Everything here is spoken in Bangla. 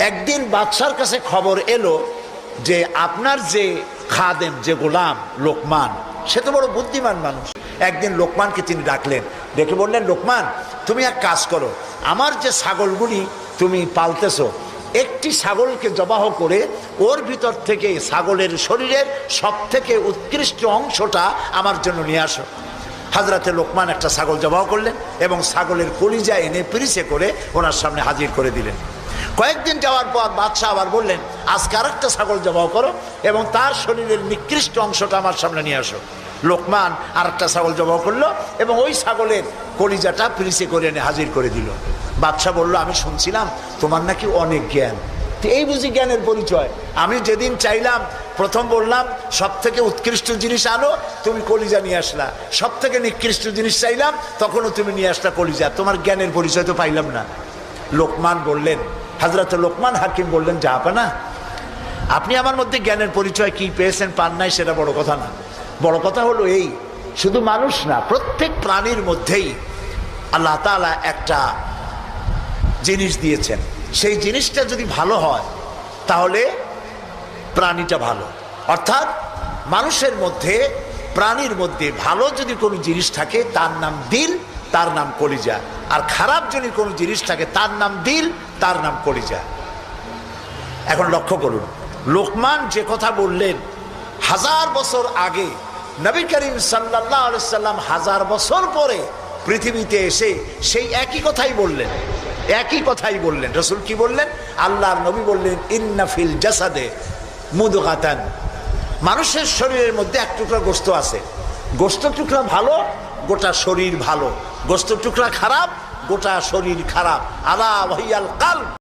একদিন বাদশার কাছে খবর এলো যে আপনার যে খাদেম, যে গোলাম লোকমান, সে তো বড় বুদ্ধিমান মানুষ। একদিন লোকমানকে তিনি ডাকলেন, ডেকে বললেন, লোকমান, তুমি এক কাজ করো, আমার যে ছাগলগুলি তুমি পালতেছো, একটি ছাগলকে জবাহ করে ওর ভিতর থেকে ছাগলের শরীরের সব থেকে উৎকৃষ্ট অংশটা আমার জন্য নিয়ে আসো। হাজরাতে লোকমান একটা ছাগল জবাহ করলেন এবং ছাগলের কলিজা এনে পিরিচে করে ওনার সামনে হাজির করে দিলেন। কয়েকদিন যাওয়ার পর বাদশাহ আবার বললেন, আজকে আর একটা ছাগল জবাহ করো এবং তার শরীরের নিকৃষ্ট অংশটা আমার সামনে নিয়ে আসো। লোকমান আর একটা ছাগল জবাহ করলো এবং ওই ছাগলের কলিজাটা পিরিচে করে এনে হাজির করে দিল। বাদশাহ বলল, আমি শুনছিলাম তোমার নাকি অনেক জ্ঞান, এই বুঝি জ্ঞানের পরিচয়। আমি যেদিন চাইলাম, প্রথম বললাম সব থেকে উৎকৃষ্ট জিনিস আনো, তুমি কলিজা নিয়ে আসলা। সব থেকে নিকৃষ্ট জিনিস চাইলাম, তখনও তুমি নিয়ে আসলা কলিজা। তোমার জ্ঞানের পরিচয় তো পাইলাম না। লোকমান বললেন, হযরত লোকমান হাকিম বললেন, জাহাপানা, আপনি আমার মধ্যে জ্ঞানের পরিচয় কি পেয়েছেন পান নাই সেটা বড় কথা না। বড় কথা হলো এই, শুধু মানুষ না, প্রত্যেক প্রাণীর মধ্যেই আল্লাহ তাআলা একটা জিনিস দিয়েছেন। সেই জিনিসটা যদি ভালো হয় তাহলে প্রাণীটা ভালো। অর্থাৎ মানুষের মধ্যে, প্রাণীর মধ্যে ভালো যদি কোনো জিনিস থাকে তার নাম দিল, তার নাম কলিজা। আর খারাপ যদি কোনো জিনিস থাকে তার নাম দিল, তার নাম কলিজা। এখন লক্ষ্য করুন, লোকমান যে কথা বললেন 1000 বছর আগে, নবী করিম সাল্লাল্লাহু আলাইহি সাল্লাম 1000 বছর পরে পৃথিবীতে এসে সেই একই কথাই বললেন। একই কথাই বললেন। রাসূল কি বললেন? আল্লাহর নবী বললেন, ইন্না ফিল জাসাদে মুদগাতান, মানুষের শরীরের মধ্যে এক টুকরা গোশত আছে। গোশত টুকরা ভালো, গোটা শরীর ভালো। গোশত টুকরা খারাপ, গোটা শরীর খারাপ। আলা ওয়াহিয়াল কালব।